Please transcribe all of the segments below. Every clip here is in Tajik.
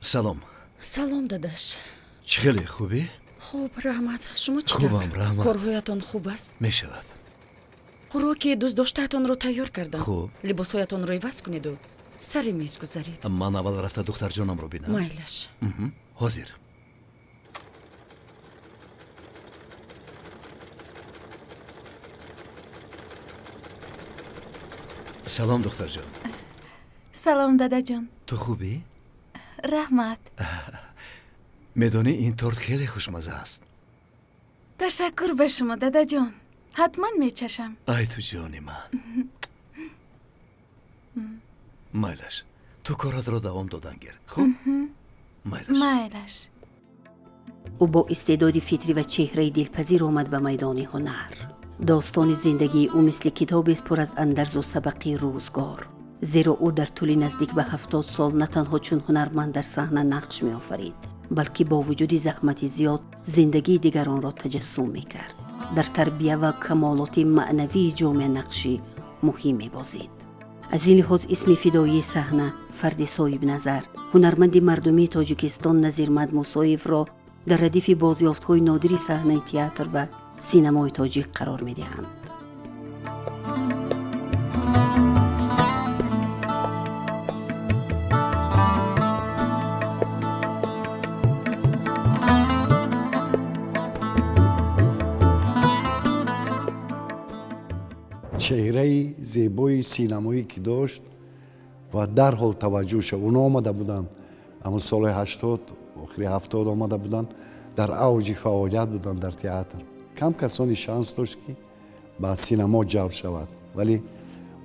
سلام. سلام داداش. خیلی خوبی؟ خوب رحمت. شما چطور؟ خوبم رحمت. کارهایتان خوب است؟ می شود. خوراکی دوست داشتهتان رو تیار کردم. خوب. لباسهایتان رو عوض کنید و سر میز گذارید. من اول رفته دختر جانم رو بینم. مایلش. حاضر. سلام دختر جان. سلام دادا جان. تو خوبی؟ رحمت. میدونی این تورت خیلی خوشمزه است. تشکر به شما دادا جان. حتما میچشم. ای تو جانی من. مایلش. تو کارت رو دوام دادن گیر. خوب؟ مایلش. او با استعداد فطری و چهره دلپذیر آمد به میدان هنر. داستان زندگی او مثل کتابی است پر از اندرز و سبقی روزگار، زیرا او در طول نزدیک به 70 سال نه تنها چون هنرمند در صحنه نقش می آفرید، بلکه با وجود زحمت زیاد زندگی دیگران را تجسم می کرد. در تربیه و کمالات معنوی جامعه نقشی مهم می بازید. از این لحاظ اسم فدایی صحنه فرد صاحب نظر، هنرمند مردمی تاجیکستان نظیرمد موسویف را در ردیف بازیافت‌های نادری صحنه تئاتر و سینمای تاجیک قرار می‌دهند. چهره زیبای سینمایی که داشت و در حال توجهش اونا آمده بودن، اما سال 80 آخری 70 آمده بودن، در اوج فعالیت بودن در تئاتر. کم کسانی شانس داشت که به سینما جلب شود، ولی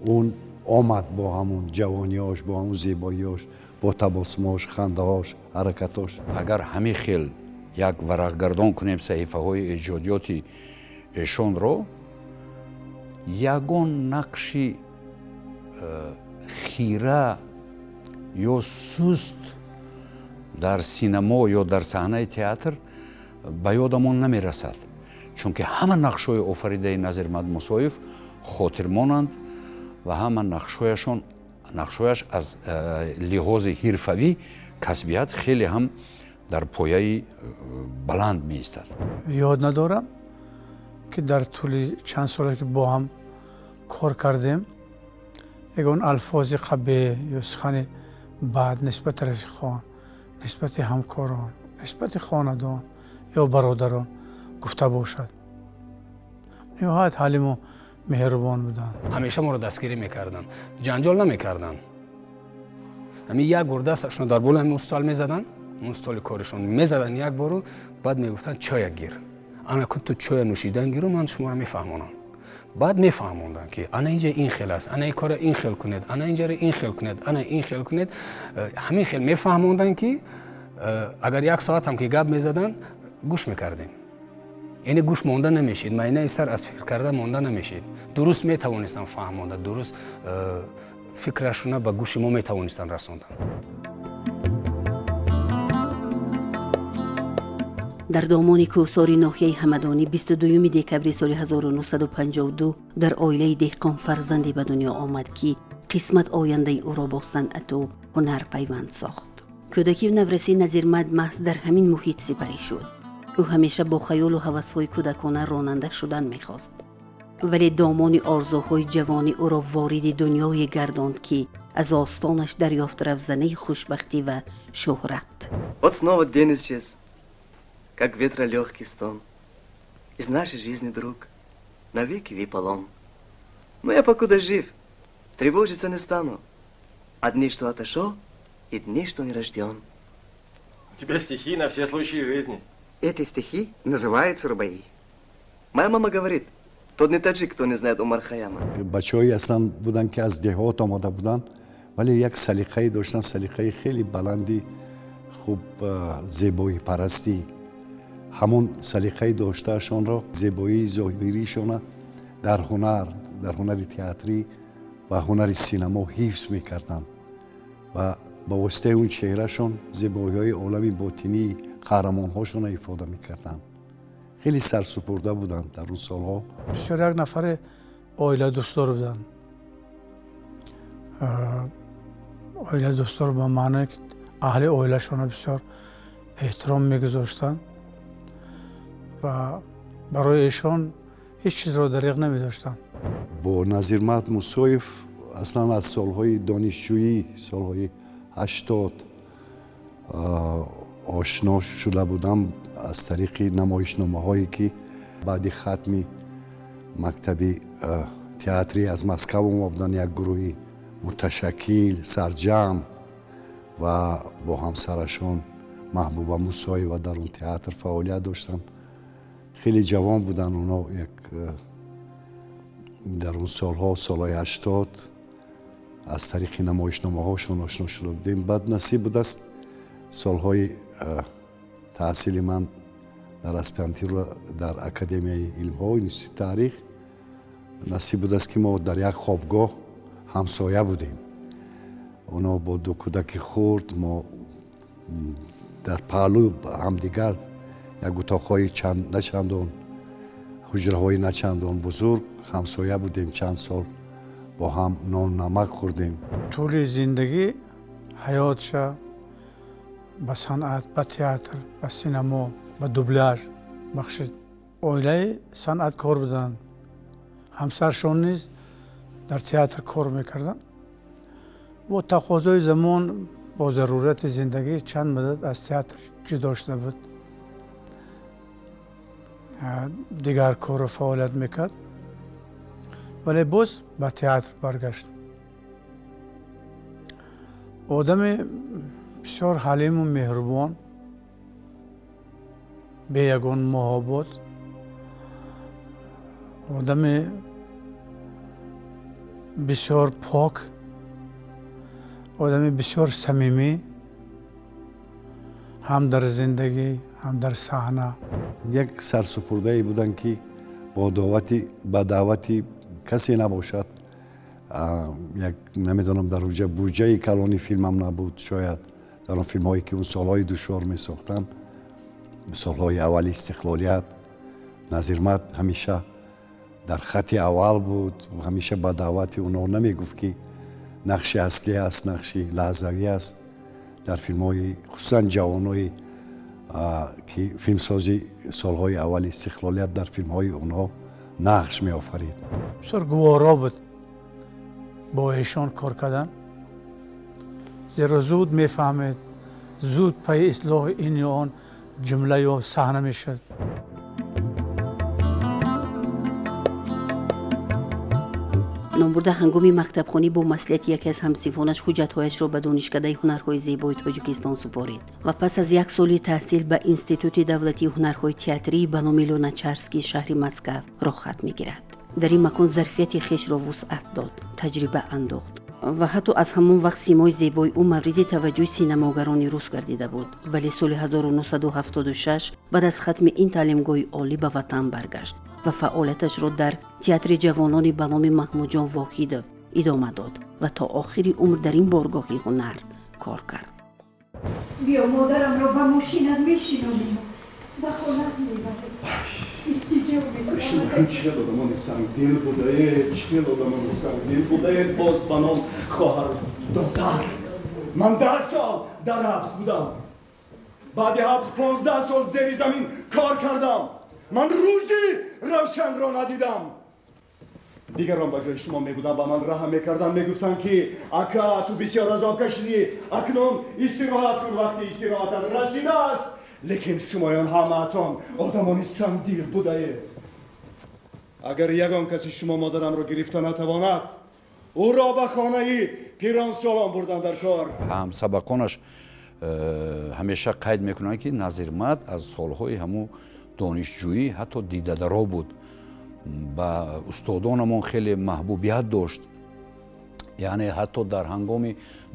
اون آمد با همون جوانیاش، با همون زیباییاش، با تباسماش، خندهاش، حرکتاش. اگر همه خیل یک ورقگردان کنیم صحیفه های ایجادیاتی ایشون رو، یگان نقشی خیره یا سست در سینما یا در صحنه تئاتر به یادمون نمی رسد، چون که همه نقش های آفریده نظیرمد موسویف خاطر مانند و همه نقشهایش از لحاظ حرفوی کسبیت خیلی هم در پایه بلند می ایستد. یاد ندارم که در طول چند ساله که با هم کار کردیم یگان الفاظ قبیح یا سخن بد نسبت رفیقان، نسبت همکاران، نسبت خاندان یا برادران گفته باشد. نهایت حلیم و مهربان بودن. همیشه ما رو دستگیری میکردن، جنجال نمیکردن. همین یک گرده دستشون در بول همین استال میزدن، اون استال کارشون میزدن یک بارو، بعد میگفتن چای گیر. انا که تو چای نوشیدن گیرو من شما رو میفهمونم. بعد میفهموندن که انا اینجا این خیل است، انا این کار این خیل کنید، انا اینجا این خیل کنید، انا این خیل کنید. همین خیل میفهموندن که اگر یک ساعت هم که گپ میزدن گوش میکردیم. یعنی گوش مانده نمیشید، معنی سر از فکر کرده مانده نمیشید. درست میتوانستن فهموندن، درست فکرشون به گوش ما میتوانستن رسوندن. در دامان کوهساری ناحیه همدانی 22 دکبر سال 1952 در عائله دهقان فرزندی به دنیا آمد که قسمت آینده او را با صنعت و هنر پیوند ساخت. کودکی و نورسی نظیرمد محض در همین محیط سپری شد. او همیشه با خیال و هوس‌های کودکانه راننده شدن می‌خواست، ولی دامان آرزوهای جوانی او را وارد دنیای گرداند که از آستانش دریافت رفزنه خوشبختی و شهرت. Вот снова день исчез, как ветра легкий стон. Из нашей жизни, друг, навеки виполом. Но я покуда жив, тревожиться не стану. От дней, что отошел, и дней, что не рожден. У тебя стихи на все случаи жизни. Эти стихи называются рубаи. Моя мама говорит, тот не таджик, кто не знает Умар Хайяма. بچه‌هایی هستن بودن که از دهات آمده بودن، ولی یک سلیقه‌ای داشتن، سلیقه خیلی بلندی، خوب زیبایی پرستی. همون سلیقه داشتهشان را، زیبایی ظاهریشان در هنر تئاتری و هنر سینما حفظ میکردن و با واسطه اون چهرهشون زیبایی‌های عالم باطنی قهرمان‌هاشون ifade میکردن. خیلی سرسپرده بودن در اون سالها. بسیار یک نفر عائله دوستدار بودن. عائله دوستدار به معنی که аҳли оилашона бисёр эҳтиром мегузоштанд ва барои эшон ҳеҷ чизро дариғ намедоштанд. бо Назирмат Мусоев аслан аз солҳои донишҷӯӣ, солҳои 80 ошно шуда будам аз тариқи намоишномаҳое ки баъди хатми мактаби театрӣ аз Москав омаданд, як гурӯҳи муташаккил, сарҷамъ ва бо ҳамсарашон Маҳбуба Мусоева дар он театр фаъолият доштанд. хеле ҷавон буданд онҳо, дар он солҳо, солҳои 80 аз тариқи намоишномаҳошон ошно шуда будем. баъд насиб будааст солҳои таҳсили ман дар аспирантура дар Академияи илмҳо, Институти таърих насиб будааст ки мо дар як хобгоҳ ҳамсоя будем. онҳо бо ду кӯдаки хурд мо дар паҳлӯ ҳамдигар як утоқҳои начандон, ҳуҷраҳои начандон бузург ҳамсоя будем. чанд сол бо ҳам нон намак хӯрдем. тӯли зиндагӣ ҳаётша ба санъат, ба театр, ба синамо, ба дубляж бахшид. оилаи санъаткор буданд. ҳамсаршон низ дар театр кор мекарданд. бо тақозои замон, бо зарурати зиндагӣ чанд муддат аз театр ҷудо шуда буд. дигар кору фаъолият мекард, вале боз ба театр баргашт. одами бисёр ҳалиму меҳрубон, бе ягон муҳоббат, одами бисёр пок, одами бисёр самимӣ, ҳам дар зиндагӣ, ҳам дар саҳна. як сарсупурдае буданд ки ба даъвати касе набошад, як намедонам дар ҳуҷа буҷаи калони филмам набуд, шояд дар он филмҳое ки он солҳои душвор месохтанд, солҳои аввали истиқлолият, Назирмат ҳамеша дар хати аввал буд. ҳамеша ба даъвати онҳо намегуфт ки нақши аслӣ аст, нақши лаҳзавӣ аст. дар филмҳои хусусан ҷавонои ки филмсози солҳои аввали истиқлолият дар филмҳои онҳо нақш меофарид. бисёр гуворо буд бо эшон кор кардан, зеро зуд мефаҳмед, зуд пайи ислоҳи ин ё он ҷумла ё саҳна мешуд. номбурда ҳангоми мактабхонӣ бо маслиҳати яке аз ҳамсинфонаш ҳуҷҷатҳояшро ба донишкадаи ҳунарҳои зебои Тоҷикистон супорид ва пас аз як соли таҳсил ба Институти давлатии ҳунарҳои театрии ба номи Луначарский шаҳри Москав рохат мегирад. дар ин макон зарфияти хешро вусъат дод, таҷриба андохт ва ҳатто аз ҳамон вақт симои зебои ӯ мавриди таваҷҷӯҳи синамогарони рус гардида буд. вале соли 1976 баъд аз хатми ин таълимгоҳи олӣ ба ватан баргашт ва фаъолияташро дар театри ҷавонони ба номи Маҳмудҷон Воҳидов идома дод ва то охири умр дар ин боргоҳи ҳунар кор кард. биё модарамро ба мошинат мешинонем, ба хона мебарем. чел одамони сангдил будаед, чел одамони сангдил будаед, боз ба ном хоҳар дохтар. ман 10 сол дар ҳабс будам. баъди ҳабс 15 сол зери замин кор кардам. ман рӯзи равшанро надидам. дигарон ба ҷои шумо мебуданд, ба ман раҳм мекарданд, мегуфтанд ки ака ту бисёр азоб кашидӣ, акнун истироҳат кун, вақти истироҳатат расидааст. лекин шумоён ҳамаатон одамони сангдил будаед. агар ягон каси шумо модарамро гирифта натавонад, ӯро ба хонаи пиронсолон бурдан дар кор. ҳамсабақонаш ҳамеша қайд мекунанд ки Назирмат аз солҳои ҳамун донишҷӯӣ ҳатто дидадаро буд. ба устодонамон хеле маҳбубият дошт. яъне ҳатто дар ҳангоми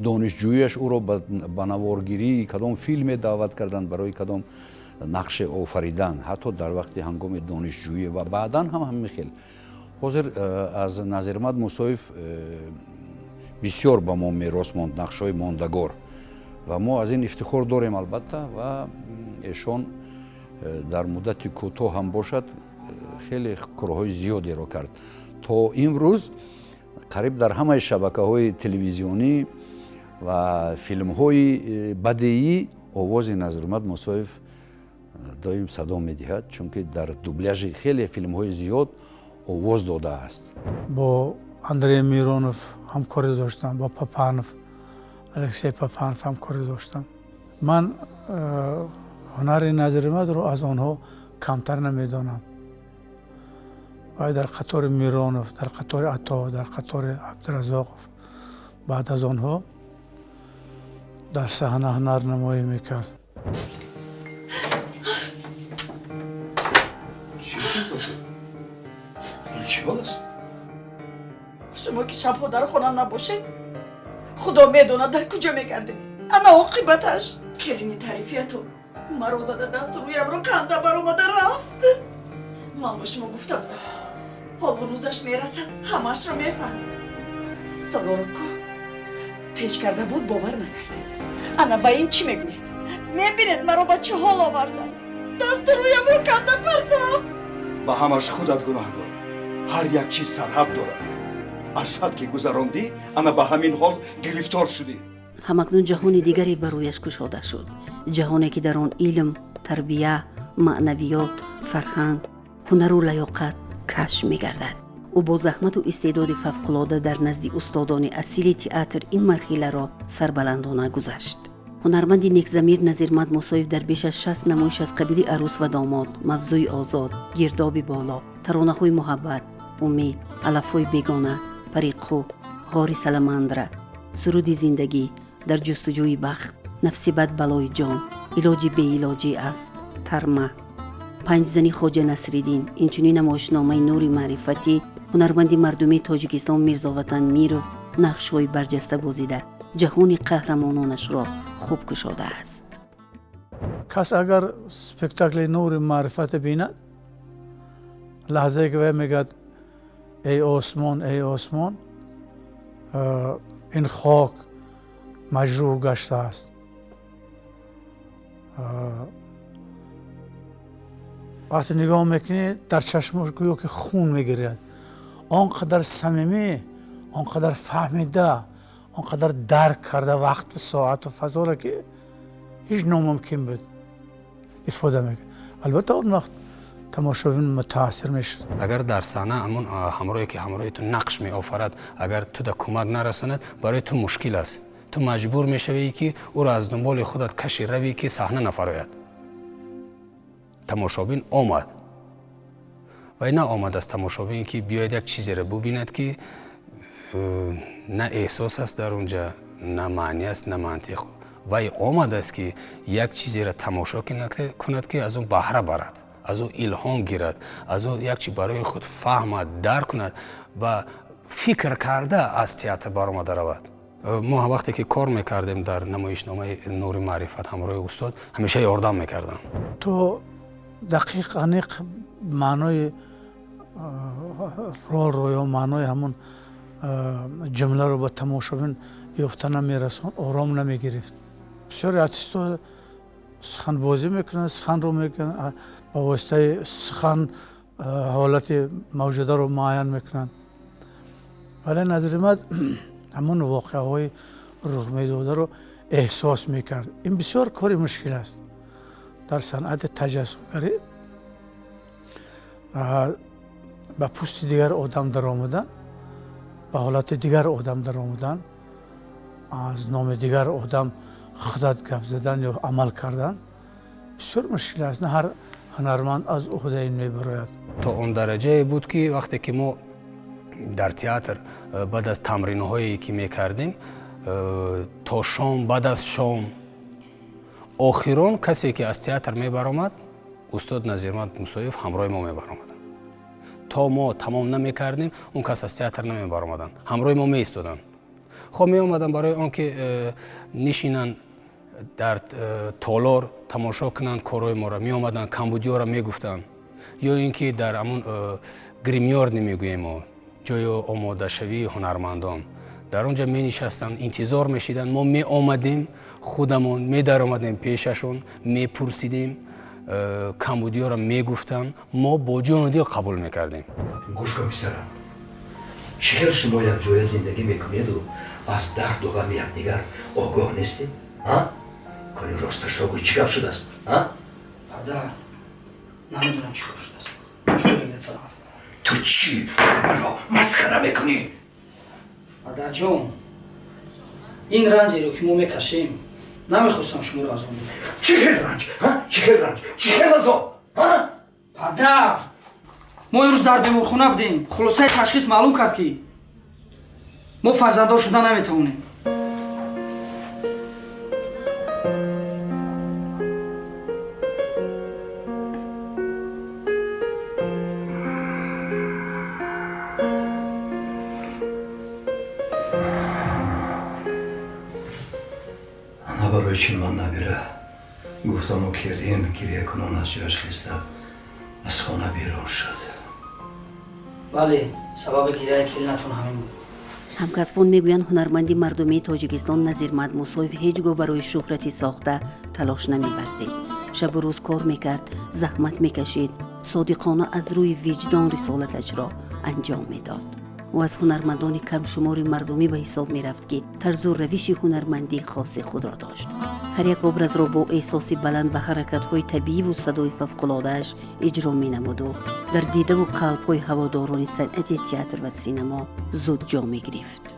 донишҷӯияш ӯро ба наворгирии кадом филме даъват карданд, барои кадом нақше офаридан, ҳатто дар вақти ҳангоми донишҷӯӣ ва баъдан ҳам ҳамин хел. ҳозир аз Назирмат Мусоев бисёр ба мо мерос монд, нақшҳои мондагор ва мо аз ин ифтихор дорем албатта ва эшон дар муддати кӯтоҳ ҳам бошад хеле корҳои зиёдеро кард. то имрӯз қариб дар ҳамаи шабакаҳои телевизионӣ ва филмҳои бадеӣ овози Назирмад Мусоев доим садо медиҳад, чунки дар дубляжи хеле филмҳои зиёд овоз додааст. бо Андрей Миронов ҳамкорӣ доштам, бо Папанов, Алексей Папанов ҳамкорӣ доштам. ман ҳунари Назирмадро аз онҳо камтар намедонам. вай дар қатори Миронов, дар қатори Ато, дар қатори Абдуразоқов баъд аз онҳо дар саҳна ҳунарнамоӣ мекард. چی شد؟ این چی هست؟ شما که شبها در خانه نباشید خدا میدونه در کجا میگردید. انا عاقبتش کلینی تعریفیتو مرا زده دست رویم رو کنده بر اومده رفت. من با شما گفته بودم حال روزش میرسد همش رو میفهم. سالارکو پیش کرده بود باور نکردید. انا با این چی میگوید؟ میبینید مرا با چه حال آورده است. دست رویم رو کنده پرتم. با همش خودت گناهگار. هر یک چیز سرحد دارد. از حد که گذراندی انا با همین حال گرفتار شدی. ҳамакнун ҷаҳони дигаре барояш кушода шуд. ҷаҳоне ки дар он илм, тарбия, маънавиёт, фарҳанг, ҳунару лаёқат кашф мегардад. ӯ бо заҳмату истеъдоди фавқулода дар назди устодони асили театр ин марҳиларо сарбаландона гузашт. ҳунарманди некзамир Назирмад Мусоев дар беш аз 60 намоиш аз қабили арӯс ва домод, мавзӯи озод, гирдоби боло, таронаҳои муҳаббат, умед, алафҳои бегона, париқҳу, ғори саламандра, суруди зиндагӣ, дар ҷустуҷӯи бахт, нафси бад балои ҷон, илоҷи беилоҷӣ аст, тарма, панҷзани Хоҷа Насриддин, инчунин намоишномаи Нури маърифатӣ, ҳунарманди мардумии Тоҷикистон Мирзоватан Миров нақшҳои барҷаста бозида ҷаҳони қаҳрамононашро хуб кушодааст. кас агар спектакли Нури маърифат бинад, лаҳзае ки вай мегӯяд эй осмон, ин хок маҷрӯҳ гаштааст. вақте нигоҳ мекунӣ дар чашмош гӯё ки хун мегиряд. он қадар самимӣ, он қадар фаҳмида, он қадар дарк карда вақти соату фазоро ки ҳеҷ номумкин буд ифода мекард. албатта он вақт тамошобин мутаассир мешуд. агар дар саҳна ҳамон ҳамроҳе ки ҳамроҳи ту нақш меофарад агар ту да кӯмак нарасонад барои ту мушкил аст. ту маҷбур мешавӣ ки ӯро аз дунболи худат каши равӣ ки саҳна нафарояд. тамошобин омад вай на омадааст тамошобин ки биёяд як чизеро бубинад ки на эҳсос аст дар онҷа, на маънӣ аст, на мантиқ. вай омадааст ки як чизеро тамошо кунад ки аз он баҳра барад, аз ӯ илҳом гирад, аз ӯ як чи барои худ фаҳмад, дарк кунад ва фикр карда аз театр баромада равад. мо вақте ки кор мекардем дар намоишномаи Нури маърифат ҳамроҳи устод ҳамеша ёрдам мекардам. то дақиқ аниқ маънои ролро ё маънои ҳамон ҷумларо ба тамошобин ёфта намерасон, ором намегирифт. бисёри артистҳо суханбозӣ мекунанд, суханро мекунанд, ба воситаи сухан ҳолати мавҷударо муайян мекунанд. вале Назирмад ҳамон воқеаҳои рух-медодаро эҳсос мекард. ин бисёр кори мушкил аст дар санъати таҷассумгарӣ. ба пӯсти дигар одам даромадан, ба ҳолати дигар одам даромадан, аз номи дигар одам худат гап задан ё амал кардан бисёр мушкил аст. на ҳар ҳунарманд аз уҳдаи ин мебарояд. то он дараҷае буд ки вақте ки мо дар театр баъд аз тамринҳое ки мекардем то шом, баъд аз шом охирон касе ки аз театр мебаромад устод Назирмад Мусоев ҳамроҳи мо мебаромад. то мо тамом намекардем он кас аз театр намебаромаданд, ҳамроҳи мо меистоданд. хоб меомаданд барои он ки нишинанд дар толор тамошо кунанд корҳои моро, меомаданд камбудиёро мегуфтанд ё ин ки дар ҳамон гримёрни мегӯем мо ҷои омодашавии ҳунармандон дар он ҷо менишастанд, интизор мешиданд. мо меомадем, худамон медаромадем пешашон, мепурсидем, камбудиёро мегуфтанд, мо бо ҷону дил қабул мекардем. гӯш кун писарам, 40 шумо як ҷоя зиндагӣ мекунеду از درد و غم یکدیگر آگاه نیستیم؟ کنی راستش را گوی چی گپ شده است؟ پدر نمیدونم چی گپ شده است. چون بگیرم تو چی مرا مسخره میکنی؟ پدر جون این رنجی رو که ما میکشیم نمیخواستم شما رو از آن بدم. چی خیلی رنج؟ چی خیلی رنج؟ چی خیلی عذاب؟ پدر ما امروز در بیمارخانه بودیم. خلاصه تشخیص معلوم کرد که ما فرزنددار شدن نمیتونیم. برای چی من نبیره گفتم و کلین گریه کنون از جاش خیسته از خانه بیرون شد. ولی سبب گریه کلینتون همین بود. همکسبان میگویند هنرمندی مردمی تاجیکستان نظیر مدموسویف هیچگاه برای شهرتی ساخته تلاش نمی‌ورزید. شب و روز کار میکرد، زحمت میکشید، صادقانه از روی وجدان رسالتش را انجام میداد. و از هنرمندان کم شمار مردمی به حساب می رفت که طرز و روش هنرمندی خاص خود را داشت. هر یک ابراز را با احساس بلند و حرکت‌های طبیعی و صدای فوق‌العاده‌اش اجرا می‌نمود و در دیده و قلب‌های هواداران صنعت تئاتر و سینما زود جا می‌گرفت.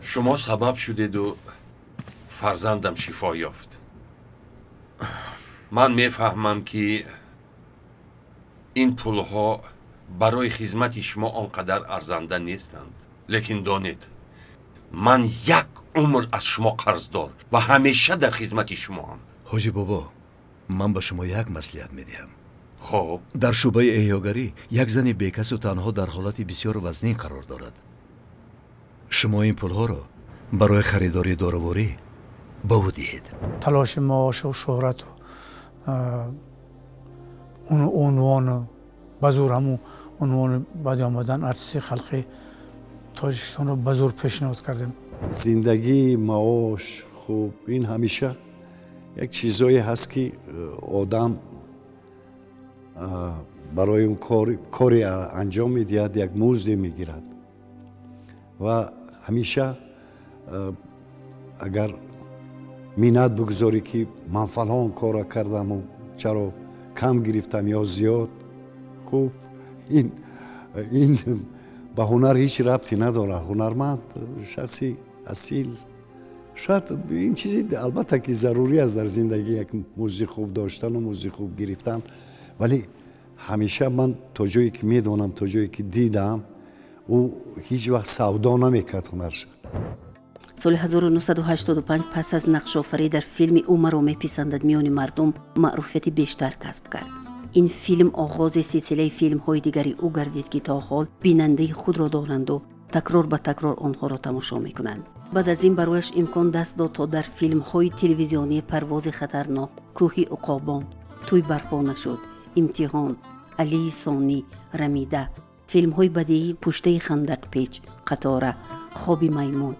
شما سبب شدید و فرزندم شفا یافت. من میفهمم که این پولها برای خدمت شما آنقدر ارزنده نیستند، لیکن دانید من یک عمر از شما قرضدار و همیشه در خدمت شما هم. حاجی بابا من به شما یک مصلحت میدهم. خب در شعبه احیاگری یک زن بیکس و تنها در حالت بسیار وزنی قرار دارد. شما این پولها را برای خریداری دارواری به او دهید. تلاش معاش و شهرت و اون عنوان بزور همون عنوان بعد آمدن ارتیست خلقی تاجیکستان رو بزور پیشنهاد کردیم. زندگی معاش خوب این همیشه یک چیزایی هست که آدم برای اون کاری انجام میدهد یک مزدی میگیرد و همیشه اگر مینت بگذاری که من فلان کار کردم و چرا کم گرفتم یا زیاد، خوب این به هنر هیچ ربطی نداره. هنرمند شخصی اصیل شاید این چیزی البته که ضروری است در زندگی یک موزیک خوب داشتن و موزیک خوب گرفتن، ولی همیشه من تا جایی که میدونم تا جایی که دیدم او هیچ وقت سودا نمیکرد هنرش. سال 1985 پس از نقش آفری در فیلم او مرا میپسندد میان مردم معروفیت بیشتر کسب کرد. این فیلم آغاز سلسله فیلم های دیگری او گردید که تا حال بیننده خود را دارند و تکرار به تکرار آنها را تماشا میکنند. بعد از این برایش امکان دست داد تا در فیلم های تلویزیونی پرواز خطرناک، کوهی عقابان، توی برپا نشد، امتحان، علی ثانی، رمیده، فیلم های بدیعی پشته خندق پیچ، قطاره، خواب میمون،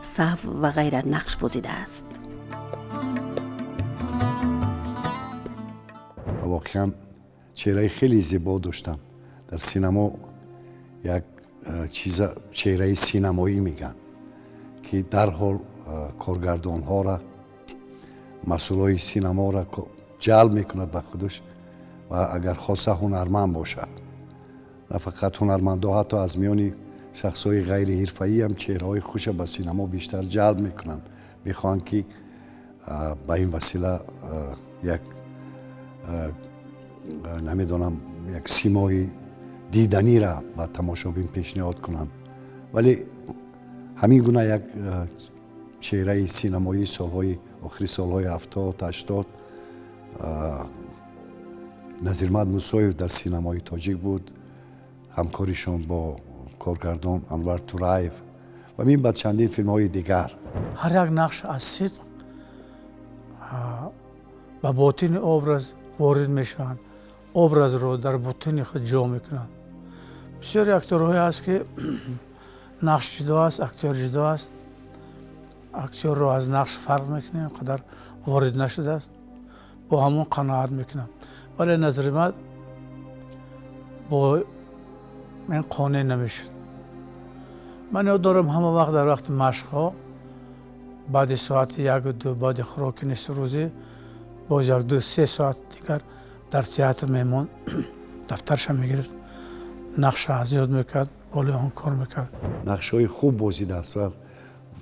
صحو و غیره نقش بازیده است. واقعا چهره خیلی زیبا داشتم. در سینما یک چیز چهره سینمایی میگن که در حال کارگردان ها را، مسئولای سینما را جلب میکند به خودش و اگر خواسته هنرمند باشد، نه فقط هنرمندا، حتی از میان شخصای غیر حرفه‌ای هم چهره‌های خوش به سینما بیشتر جلب میکنن، میخوان که با این وسیله یک نمیدونم یک سیمای دیدنی را به تماشابین پیشنهاد کنن. ولی همین گونه یک چهره سینمایی سالهای آخری سالهای 70 80 نظیر مدموسویف در سینمای تاجیک بود، همکاریشون با کارگردان انور تورایف و این بعد چندین فیلم های دیگر. هر یک نقش از صدق به باطن ابراز وارد میشن، ابراز رو در باطن خود جا میکنن. بسیاری اکتورهایی هست که نقش جدا است، اکتور جدا است، اکتور رو از نقش فرق میکنه، قدر وارد نشده است، با همون قناعت میکنن. ولی نظر من با من قانع نمیشد. من یاد دارم همه وقت در وقت مشق‌ها بعد ساعت 1 و 2 بعد خوراک نصف روزی باز 1-2-3 ساعت دیگر در تئاتر میمون دفترش میگرفت نقش از یاد میکرد بالا اون کار میکرد. نقش‌های خوب بازیده است و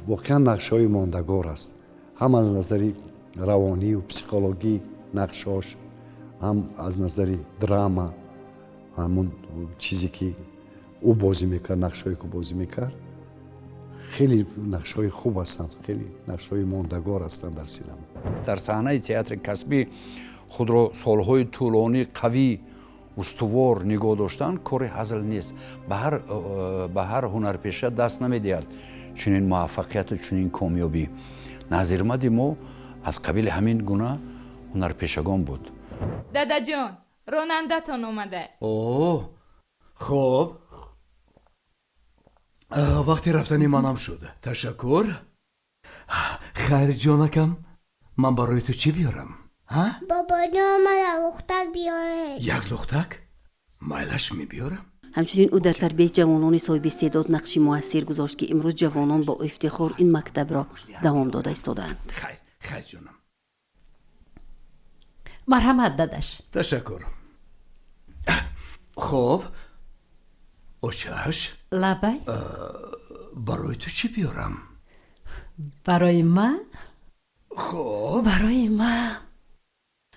واقعا نقش‌های ماندگار است. هم از نظر روانی و پسیکولوژی نقشاش، هم از نظر دراما، همون چیزی که او بازی میکرد، نقش‌هایی که بازی میکرد خیلی نقش‌های خوب هستند، خیلی نقش‌های ماندگار هستند در سینما. در صحنه تئاتر کسبی خود را سالهای طولانی قوی استوار نگاه داشتن کار هزل نیست. به هر هنرپیشه دست نمیدهد چنین موفقیت و چنین کامیابی. نظیرمد ما از قبیل همین گونه هنرپیشگان بود. دادا جان رانندتان اومده. اوه خوب، وقتی رفتنی منم شد. تشکر. خیر جانکم، من برای تو چی بیارم؟ بابا آمده لختک بیاره. یک لختک؟ میلش میبیارم. همچنین او در تربیت جوانان صاحب استعداد نقشی موثر گذاشت که امروز جوانان با افتخار این مکتب را دوام داده ایستادند. خیر جانم. مرحمت داداش. تشکر. خب اوچش لبای برای تو چی بیارم؟ برای من؟ خب برای من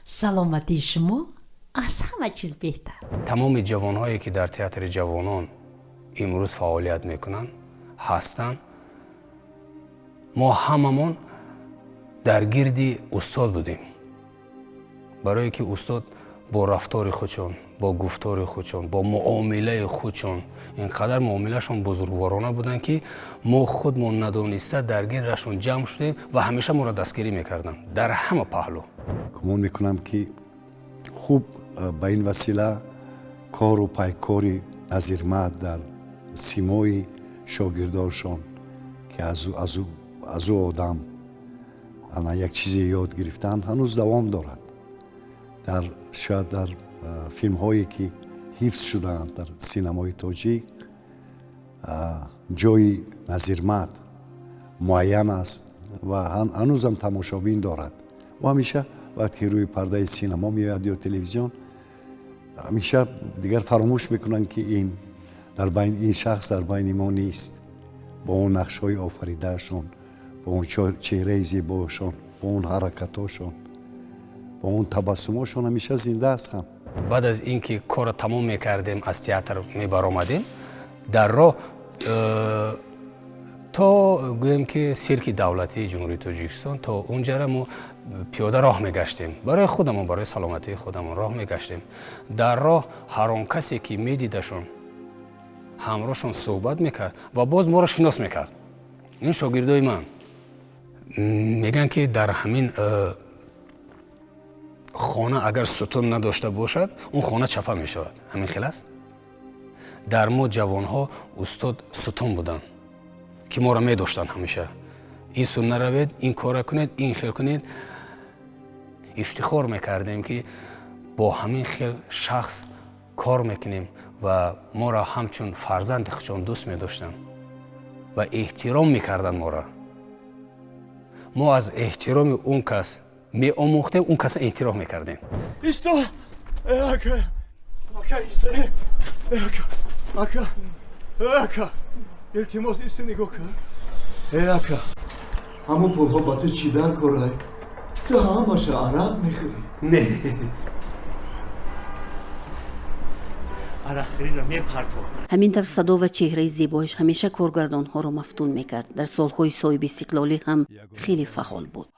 سلامتی شما از همه چیز بهتر. تمام جوانهایی که در تئاتر جوانان امروز فعالیت میکنن هستن، ما هممون در گردی استاد بودیم، برای که استاد با رفتار خودشون، با گفتار خودشون، با معامله خودشون اینقدر معاملهشون بزرگوارانه بودن که ما خودمون ندانسته در گردشون جمع شدیم و همیشه ما را دستگیری میکردن در همه پهلو. گمان میکنم که خوب به این وسیله کار و پیکاری نظیرمد در سیمای شاگرداشون که از او آدم انا یک چیزی یاد گرفتن هنوز دوام دارد. شاید در فیلم هایی که حفظ شدند در سینمای تاجیک جای نظیرمد معین است و هنوز هم تماشابین دارد و همیشه وقتی که روی پرده سینما میاد یا تلویزیون همیشه دیگر فراموش میکنن که این شخص در بین ما نیست. با اون نقش‌های آفریدهشون، با اون چهره زیباشون، با اون حرکتاشون، با اون تبسماشون همیشه زنده هستن. بعد از اینکه کار تمام میکردیم از تئاتر میبرآمدیم در راه تا گویم که سیرک دولتی جمهوری تاجیکستان تا اونجا را ما پیاده راه میگشتیم، برای خودمون، برای سلامتی خودمون راه میگشتیم. در راه هر آن کسی که میدیدشون همراهشون صحبت میکرد و باز ما را شناس میکرد. این شاگردای من میگن که در همین خانه اگر ستون نداشته باشد اون خانه چپه می شود. همین خیلی است. در ما جوانها استاد ستون بودن که ما را می داشتن همیشه. این سو نروید، این کار کنید، این خیل کنید. افتخار میکردیم که با همین خیل شخص کار میکنیم و ما را همچون فرزند خودشون دوست می داشتن و احترام میکردن ما را. ما از احترام اون کس می آموختیم، اون کس احترام میکردیم. ایستا اکا ایستا اکا التماس ایستا نگاه کن. اکا همون پولها با تو چی در کارای؟ تو همش عرق میخوری؟ نه عرق را میپرتو. همینطور صدا و چهره زیبایش همیشه کارگردانها را مفتون میکرد. در سالهای صاحب استقلالی هم خیلی فعال بود.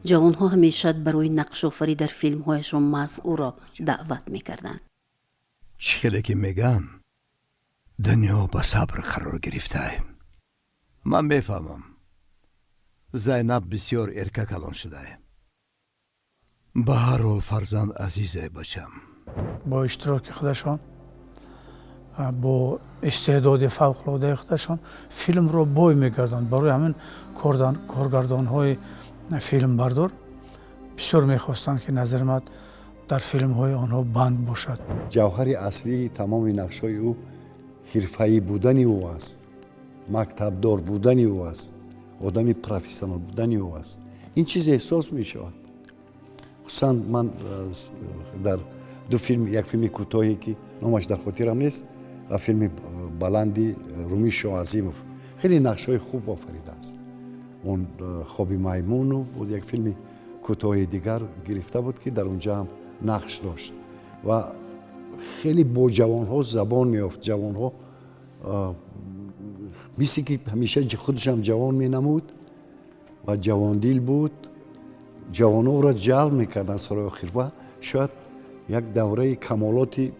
جوانها همیشه برای نقش آفری در فیلمهایشان محض او را دعوت میکردند. چیزی که میگن دنیا با صبر قرار گرفته. من میفهمم زینب بسیار ارکک الان شده. به هر حال فرزند عزیزه بچم. با اشتراک خودشان، با استعداد فوق‌العاده خودشان فیلم را بوی میگردند. برای همین کارگردان های فیلم بردار بسیار میخواستند که نظیرمد дар филмҳои онҳо банд бошад. ҷавҳари аслии тамоми нақшҳои ӯ ҳирфаӣ будани ӯ аст, мактабдор будани ӯ аст, одами профессионал будани ӯ аст. ин чиз эҳсос мешавад. хусусан ман дар ду филм, як филми кӯтоҳе ки номаш дар хотирам нест ва филми баланди Румӣ Шоҳазимов хеле нақшҳои хуб офаридааст. он хоби маймуну буд як филми кӯтоҳи дигар гирифта буд ки дар онҷа ҳам нақш дошт ва хеле бо ҷавонҳо забон меёфт. ҷавонҳо мисли ки ҳамеша худашам ҷавон менамуд ва ҷавондил буд. ҷавонҳоро ҷалб мекардан сарои охир ва шояд як давраи камолоти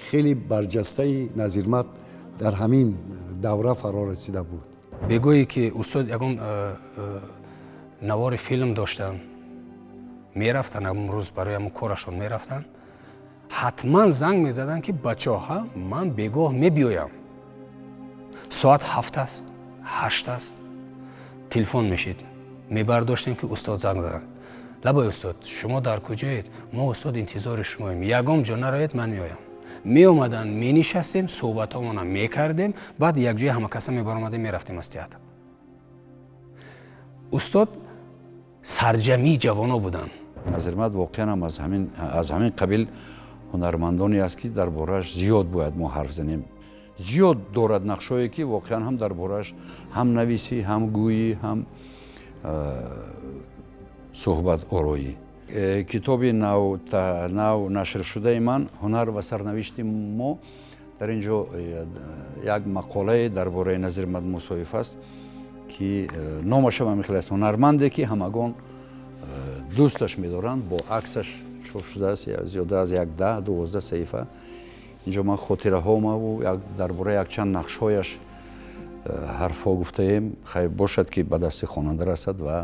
хеле барҷастаи Назирмард дар ҳамин давра фаро расида буд. бегӯе ки устод ягон навори филм доштанд, мерафтан амрӯз барои ҳамун корашон мерафтан, ҳатман занг мезаданд ки бачаҳо ман бегоҳ мебиёям. соат 7 аст, 8 аст, телефон мешид. мебардоштем ки устод занг заданд. лабой устод, шумо дар куҷоед? мо устод интизори шумоем. ягон ҷо наравед, ман меоям. меомаданд, менишастем, суҳбатҳоамона мекардем, баъд якҷоя ҳамакаса мебаромадем, мерафтем аз театр. устод сарҷамии ҷавонҳо буданд. Назирмард воқеан ҳам аз ҳамин қабил ҳунармандоне аст ки дар борааш зиёд бояд мо ҳарф занем. зиёд дорад нақшҳое ки воқеан ҳам дар борааш ҳам нависӣ, ҳам гӯӣ, ҳам суҳбат ороӣ. китоби нав нашршудаи ман ҳунар ва сарнавишти мо, дар ин ҷо як мақолае дар бораи Назирмард Мусоев аст ки номашам мехеле аст ҳунарманде ки ҳамагон дӯсташ медоранд, бо аксаш чоп шудааст зиёда аз 10-12 саҳифа. инҷо ман хотираҳоаму дар бораи якчанд нақшҳояш ҳарфҳо гуфтаем. хайр бошад ки ба дасти хонанда расад ва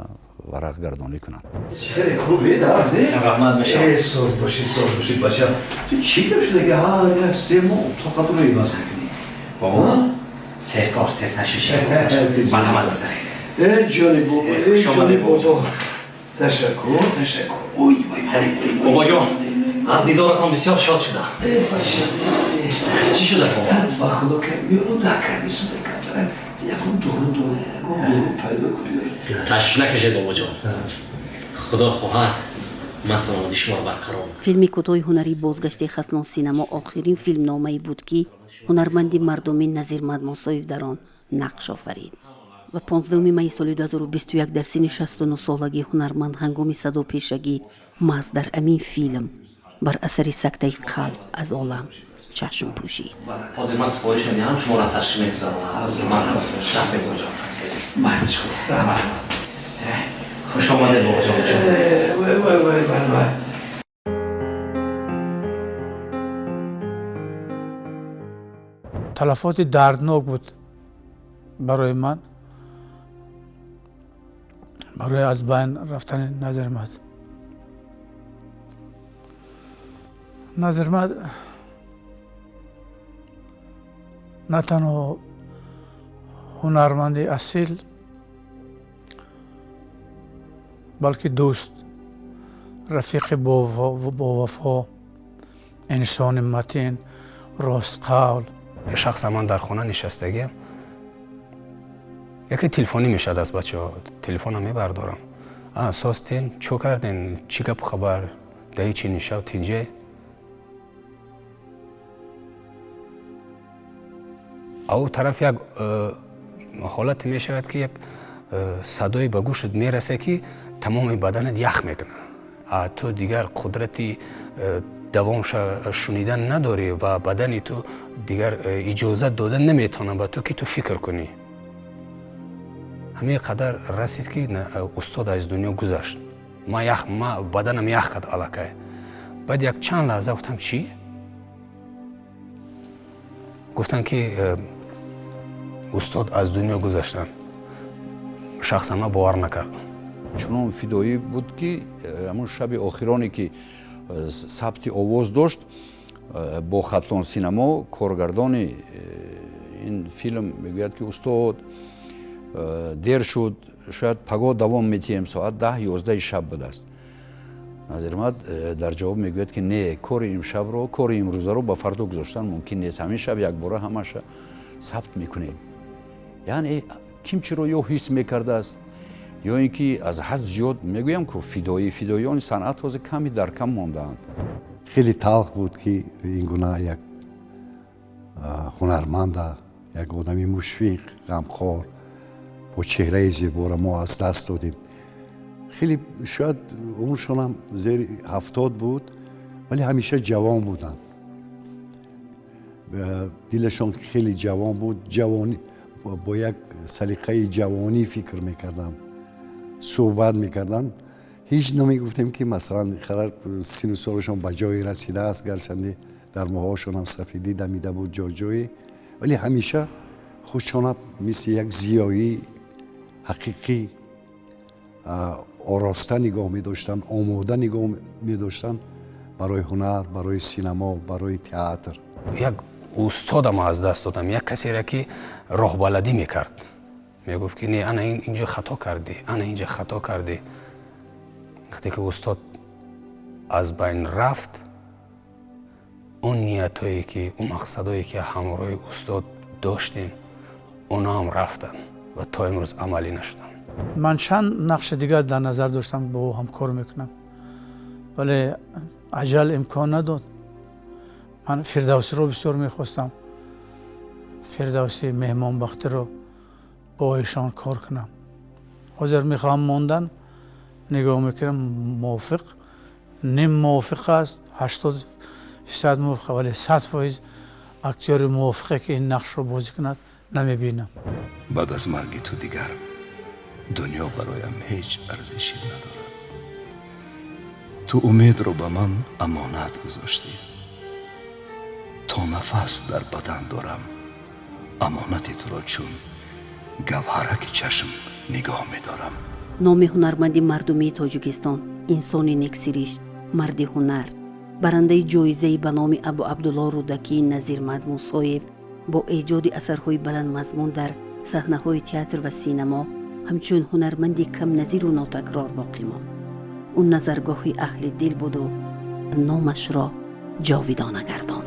варақ гардонӣ кунад. خیلی خوبی درزی؟ رحمت بشه. ساز باشی بچه. تو چی گفت دیگه هر یک سه ماه طاقت رو ایواز میکنی؟ بابا سرکار سر تشویشه من هم دازره جانی بابا جانی بابا تشکر اوی وای وای بابا جان از دیدارتان بسیار شاد شدم. چی شده بابا؟ با خدا که میارو در کردی سوده کم دارم یکم دورو پیدا کنی. تشویش نکشید بابا جان. خدا خواهد من سلامتی شما رو برقرار. филми кӯтоҳи ҳунарӣ бозгашти хатлон синамо охирин филмномае буд ки ҳунарманди мардумӣ Назирмард Мусоев дар он нақш офарид. ва 15 майи соли 2021 дар синни 69 солагӣ ҳунарманд ҳангоми садопешагӣ маҳз дар амин филм бар асари сактаи қалб аз олам чашм пӯшид. ҳозир ман сифориш медиҳам, шуморо аз ташхис мегузаронам. рафтез бобо ҷон. خوش آمدید بابا جان. وای تلفاتی دردناک بود برای من، برای از بین رفتن نظرمد. نظرمد نه تنها هنرمندی اصیل بلکه دوست، رفیق با وفا، انسان متین، راست قول. شخصا من در خانه نشستگیم، یکی تلفنی میشد از بچه ها، تلفنم میبردارم. ساستین چو کردین؟ چی گپ خبر؟ دایی چی نشد تینجه؟ او طرف یک حالت میشود که یک صدای به گوشت میرسه که تمام بدنت یخ میکنه. تو دیگر قدرتی دوام شنیدن نداری و بدنی تو دیگر اجازه دادن نمیتونه به تو که تو فکر کنی. همین قدر رسید که استاد از دنیا گذشت. ما بدنم یخ کرد علاقه. بعد یک چند لحظه گفتم چی؟ گفتن که استاد از دنیا گذشتن. شخصا من باور نکردم. чунон фидоӣ буд ки ҳамун шаби охироне ки сабти овоз дошт бо хатлон синамо коргардони ин филм мегӯяд ки устод дер шуд, шояд паго давом метиҳем, соат 10-11 шаб будааст. назирмад дар ҷавоб мегӯяд ки не, кори имшабро, кори имрӯзаро ба фардо гузоштан мумкин нест. ҳамин шаб якбора ҳамаша сабт мекунем. яъне ким чиро ё ҳис мекардааст ё ин ки аз ҳад зиёд мегӯям ки фидоёни санъат ҳозир ками дар кам мондаанд. хеле талх буд ки ин гуна як ҳунарманда, як одами мушфиқ, ғамхор бо чеҳраи зебора мо аз даст додем. хеле шояд умршонам зери 70 буд, вале ҳамеша ҷавон буданд. дилашон хеле ҷавон буд, ҷавонӣ бо як салиқаи ҷавонӣ фикр мекарданд, суҳбат мекарданд. ҳеҷ намегуфтем ки масалан қарар сину солашон ба ҷое расидааст, гарчанде дар моҳошонам сафедӣ дамида буд ҷоҷое, вале ҳамеша худшона мисли як зиёӣ ҳақиқӣ ороста нигоҳ медоштанд, омода нигоҳ медоштанд барои ҳунар, барои синемо, барои театр. як устодам аз даст додам, як касере ки роҳбаладӣ мекард. мегуфт ки не, ана инҷо хато кардӣ, ана инҷа хато кардӣ. вақте ки устод аз байн рафт, он ниятое ки он мақсадое ки ҳамроҳи устод доштем, онҳо ҳам рафтанд ва то имрӯз амалӣ нашуданд. ман чанд нақши дигар дар назар доштам бо ӯ ҳамкор мекунам, вале аҷал имкон надод. ман фирдавсиро бисёр мехостам, фирдавси меҳмонбахтиро бо эшон кор кунам. ҳозир мехоҳам мондан, нигоҳ мекунам, мувофиқ ним мувофиқ аст, 80% мувофиқ, вале 100% актёри мувофиқе ки ин нақшро бозӣ кунад намебинам. баъд аз марги ту дигар дунё бароям ҳеҷ арзиши надорад. ту умедро ба ман амонат гузоштӣ. то нафас дар бадан дорам, амонати туро чун гавҳараки чашм нигоҳ медорам. номи ҳунарманди мардумии тоҷикистон, инсони нексиришт, марди ҳунар, барандаи ҷоизаи ба номи абу абдулло рӯдакии назирмад мусоев бо эҷоди асарҳои баландмазмун дар саҳнаҳои театр ва синемо ҳамчун ҳунарманди камназиру нотакрор боқӣ монд. ӯ назаргоҳи аҳли дил буду номашро ҷовидона гардонд.